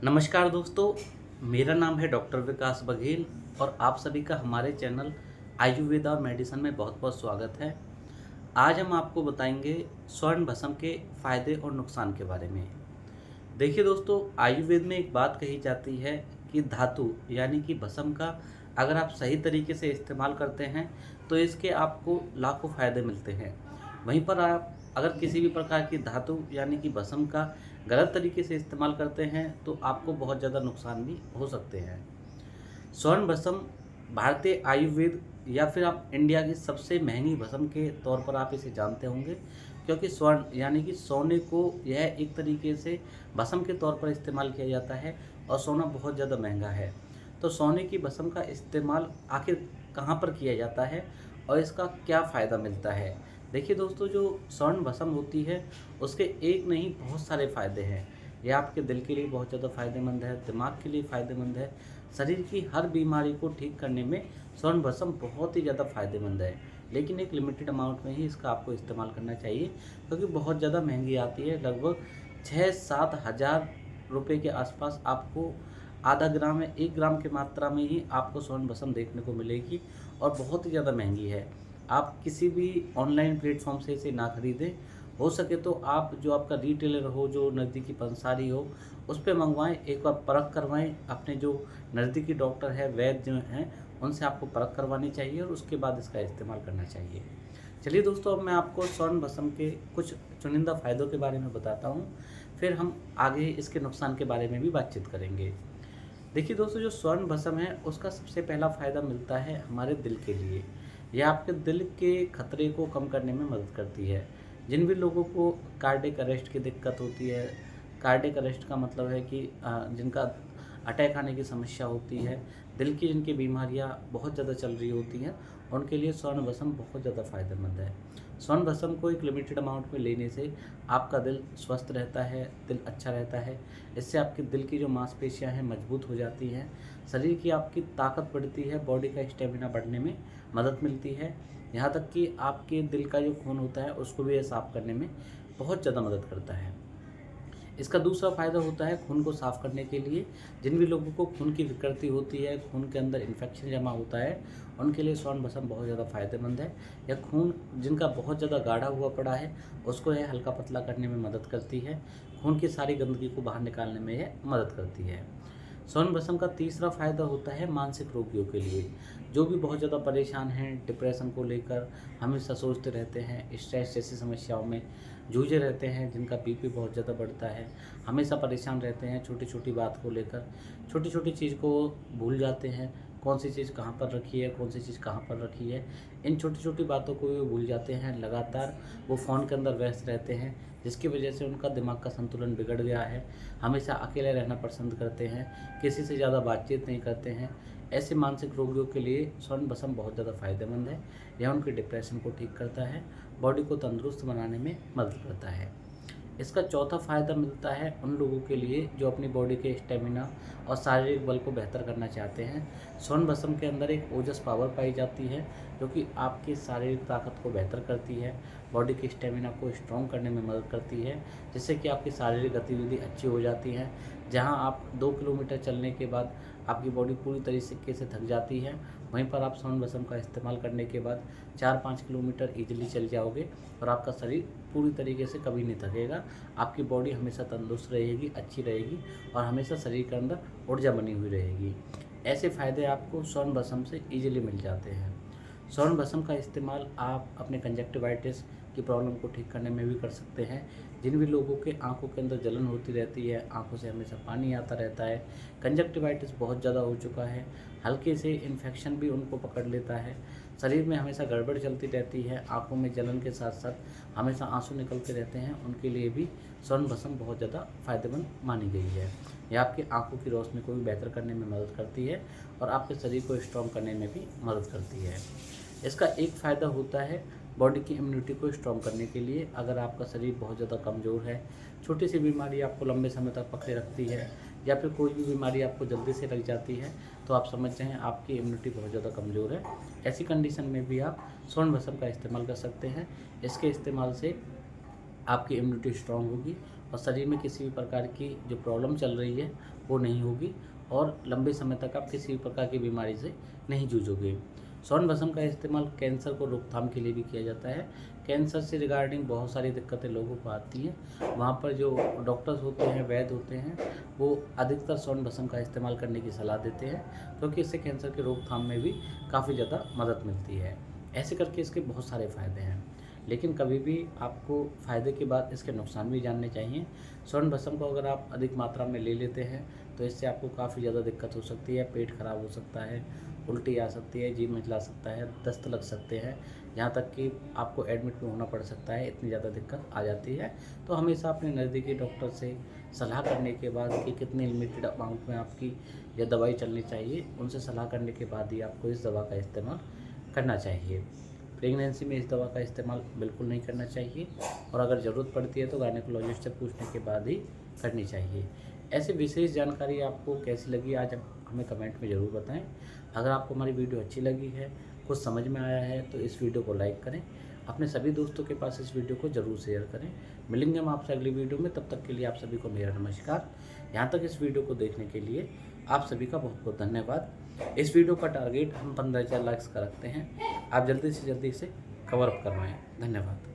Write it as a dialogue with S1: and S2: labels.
S1: नमस्कार दोस्तों, मेरा नाम है डॉक्टर विकास बघेल और आप सभी का हमारे चैनल आयुर्वेद और मेडिसिन में बहुत बहुत स्वागत है। आज हम आपको बताएंगे स्वर्ण भस्म के फायदे और नुकसान के बारे में। देखिए दोस्तों, आयुर्वेद में एक बात कही जाती है कि धातु यानी कि भस्म का अगर आप सही तरीके से इस्तेमाल करते हैं तो इसके आपको लाखों फायदे मिलते हैं। वहीं पर आप अगर किसी भी प्रकार की धातु यानी कि भस्म का गलत तरीके से इस्तेमाल करते हैं तो आपको बहुत ज़्यादा नुकसान भी हो सकते हैं। स्वर्ण भस्म भारतीय आयुर्वेद या फिर आप इंडिया की सबसे महंगी भस्म के तौर पर आप इसे जानते होंगे, क्योंकि स्वर्ण यानी कि सोने को यह एक तरीके से भस्म के तौर पर इस्तेमाल किया जाता है और सोना बहुत ज़्यादा महंगा है। तो सोने की भस्म का इस्तेमाल आखिर कहाँ पर किया जाता है और इसका क्या फ़ायदा मिलता है? देखिए दोस्तों, जो स्वर्ण भस्म होती है उसके एक नहीं बहुत सारे फ़ायदे हैं। यह आपके दिल के लिए बहुत ज़्यादा फ़ायदेमंद है, दिमाग के लिए फ़ायदेमंद है, शरीर की हर बीमारी को ठीक करने में स्वर्ण भस्म बहुत ही ज़्यादा फ़ायदेमंद है। लेकिन एक लिमिटेड अमाउंट में ही इसका आपको इस्तेमाल करना चाहिए, क्योंकि बहुत ज़्यादा महंगी आती है। लगभग 6-7 हज़ार रुपये के आसपास आपको आधा ग्राम या 1 ग्राम की मात्रा में ही आपको स्वर्ण भस्म देखने को मिलेगी और बहुत ही ज़्यादा महंगी है। आप किसी भी ऑनलाइन प्लेटफॉर्म से इसे ना खरीदें। हो सके तो आप जो आपका रिटेलर हो, जो नज़दीकी पंसारी हो, उस पे मंगवाएँ, एक बार परख करवाएँ। अपने जो नज़दीकी डॉक्टर है, वैद्य जो हैं, उनसे आपको परख करवानी चाहिए और उसके बाद इसका इस्तेमाल करना चाहिए। चलिए दोस्तों, अब मैं आपको स्वर्ण भस्म के कुछ चुनिंदा फ़ायदों के बारे में बताता हूँ, फिर हम आगे इसके नुकसान के बारे में भी बातचीत करेंगे। देखिए दोस्तों, जो स्वर्ण भस्म है उसका सबसे पहला फ़ायदा मिलता है हमारे दिल के लिए। यह आपके दिल के खतरे को कम करने में मदद करती है। जिन भी लोगों को कार्डियक अरेस्ट की दिक्कत होती है, कार्डियक अरेस्ट का मतलब है कि जिनका अटैक आने की समस्या होती है, दिल की जिनकी बीमारियां बहुत ज़्यादा चल रही होती हैं, उनके लिए स्वर्ण भस्म बहुत ज़्यादा फ़ायदेमंद है। स्वर्ण भस्म को एक लिमिटेड अमाउंट में लेने से आपका दिल स्वस्थ रहता है, दिल अच्छा रहता है। इससे आपके दिल की जो मांसपेशियां हैं मजबूत हो जाती हैं, शरीर की आपकी ताकत बढ़ती है, बॉडी का स्टेमिना बढ़ने में मदद मिलती है। यहाँ तक कि आपके दिल का जो खून होता है उसको भी ये साफ़ करने में बहुत ज़्यादा मदद करता है। इसका दूसरा फ़ायदा होता है खून को साफ़ करने के लिए। जिन भी लोगों को खून की विकृति होती है, खून के अंदर इन्फेक्शन जमा होता है, उनके लिए स्वर्ण भस्म बहुत ज़्यादा फ़ायदेमंद है। या खून जिनका बहुत ज़्यादा गाढ़ा हुआ पड़ा है, उसको यह हल्का पतला करने में मदद करती है। खून की सारी गंदगी को बाहर निकालने में यह मदद करती है। स्वर्ण भस्म का तीसरा फ़ायदा होता है मानसिक रोगियों के लिए। जो भी बहुत ज़्यादा परेशान हैं, डिप्रेशन को लेकर हमेशा सोचते रहते हैं, स्ट्रेस जैसी समस्याओं में जूझे रहते हैं, जिनका बीपी बहुत ज़्यादा बढ़ता है, हमेशा परेशान रहते हैं छोटी छोटी बात को लेकर, छोटी छोटी चीज़ को भूल जाते हैं, कौन सी चीज़ कहाँ पर रखी है, कौन सी चीज़ कहाँ पर रखी है, इन छोटी छोटी बातों को वो भूल जाते हैं। लगातार वो फ़ोन के अंदर व्यस्त रहते हैं, जिसकी वजह से उनका दिमाग का संतुलन बिगड़ गया है। हमेशा अकेले रहना पसंद करते हैं, किसी से ज़्यादा बातचीत नहीं करते हैं। ऐसे मानसिक रोगियों के लिए स्वर्ण भस्म बहुत ज़्यादा फ़ायदेमंद है। यह उनके डिप्रेशन को ठीक करता है, बॉडी को तंदुरुस्त बनाने में मदद करता है। इसका चौथा फ़ायदा मिलता है उन लोगों के लिए जो अपनी बॉडी के स्टेमिना और शारीरिक बल को बेहतर करना चाहते हैं। स्वर्ण भस्म के अंदर एक ओजस पावर पाई जाती है, जो कि आपकी शारीरिक ताकत को बेहतर करती है, बॉडी के स्टेमिना को स्ट्रॉन्ग करने में मदद करती है, जिससे कि आपकी शारीरिक गतिविधि अच्छी हो जाती है। जहां आप 2 किलोमीटर चलने के बाद आपकी बॉडी पूरी तरीके से थक जाती है, वहीं पर आप स्वर्ण भस्म का इस्तेमाल करने के बाद 4-5 किलोमीटर ईजिली चल जाओगे और आपका शरीर पूरी तरीके से कभी नहीं थकेगा। आपकी बॉडी हमेशा तंदुरुस्त रहेगी, अच्छी रहेगी और हमेशा शरीर के अंदर ऊर्जा बनी हुई रहेगी। ऐसे फ़ायदे आपको स्वर्ण भस्म से ईजिली मिल जाते हैं। स्वर्ण भस्म का इस्तेमाल आप अपने कंजक्टिवाइटिस की प्रॉब्लम को ठीक करने में भी कर सकते हैं। जिन भी लोगों के आंखों के अंदर जलन होती रहती है, आंखों से हमेशा पानी आता रहता है, कंजक्टिवाइटिस बहुत ज़्यादा हो चुका है, हल्के से इन्फेक्शन भी उनको पकड़ लेता है, शरीर में हमेशा गड़बड़ चलती रहती है, आंखों में जलन के साथ साथ हमेशा आंसू निकलते रहते हैं, उनके लिए भी स्वर्ण भस्म बहुत ज़्यादा फ़ायदेमंद मानी गई है। यह आपकी आंखों की रोशनी को भी बेहतर करने में मदद करती है और आपके शरीर को स्ट्रॉन्ग करने में भी मदद करती है। इसका एक फ़ायदा होता है बॉडी की इम्यूनिटी को स्ट्रॉन्ग करने के लिए। अगर आपका शरीर बहुत ज़्यादा कमज़ोर है, छोटी सी बीमारी आपको लंबे समय तक पकड़े रखती है या फिर कोई भी बीमारी आपको जल्दी से लग जाती है, तो आप समझ जाएँ आपकी इम्यूनिटी बहुत ज़्यादा कमज़ोर है। ऐसी कंडीशन में भी आप स्वर्ण भस्म का इस्तेमाल कर सकते हैं। इसके इस्तेमाल से आपकी इम्यूनिटी स्ट्रॉन्ग होगी और शरीर में किसी भी प्रकार की जो प्रॉब्लम चल रही है वो नहीं होगी और लंबे समय तक आप किसी भी प्रकार की बीमारी से नहीं जूझोगे। स्वर्ण भस्म का इस्तेमाल कैंसर को रोकथाम के लिए भी किया जाता है। कैंसर से रिगार्डिंग बहुत सारी दिक्कतें लोगों को आती हैं, वहाँ पर जो डॉक्टर्स होते हैं, वैद्य होते हैं, वो अधिकतर स्वर्ण भस्म का इस्तेमाल करने की सलाह देते हैं, क्योंकि इससे कैंसर के रोकथाम में भी काफ़ी ज़्यादा मदद मिलती है। ऐसे करके इसके बहुत सारे फ़ायदे हैं, लेकिन कभी भी आपको फ़ायदे के बाद इसके नुकसान भी जानने चाहिए। स्वर्ण भस्म को अगर आप अधिक मात्रा में ले लेते हैं तो इससे आपको काफ़ी ज़्यादा दिक्कत हो सकती है, पेट खराब हो सकता है, उल्टी आ सकती है, जी मिचला सकता है, दस्त लग सकते हैं, यहाँ तक कि आपको एडमिट भी होना पड़ सकता है, इतनी ज़्यादा दिक्कत आ जाती है। तो हमेशा अपने नज़दीकी डॉक्टर से सलाह करने के बाद कि कितनी लिमिटेड अमाउंट में आपकी यह दवाई चलनी चाहिए, उनसे सलाह करने के बाद ही आपको इस दवा का इस्तेमाल करना चाहिए। प्रेगनेंसी में इस दवा का इस्तेमाल बिल्कुल नहीं करना चाहिए और अगर ज़रूरत पड़ती है तो गायनेकोलॉजिस्ट से पूछने के बाद ही करनी चाहिए। ऐसी विशेष जानकारी आपको कैसी लगी आज हमें कमेंट में ज़रूर बताएं। अगर आपको हमारी वीडियो अच्छी लगी है, कुछ समझ में आया है तो इस वीडियो को लाइक करें, अपने सभी दोस्तों के पास इस वीडियो को ज़रूर शेयर करें। मिलेंगे हम आपसे अगली वीडियो में, तब तक के लिए आप सभी को मेरा नमस्कार। यहाँ तक इस वीडियो को देखने के लिए आप सभी का बहुत बहुत धन्यवाद। इस वीडियो का टारगेट हम 15,000 लाइक्स का रखते हैं, आप जल्दी से जल्दी इसे कवर अप करवाएँ। धन्यवाद।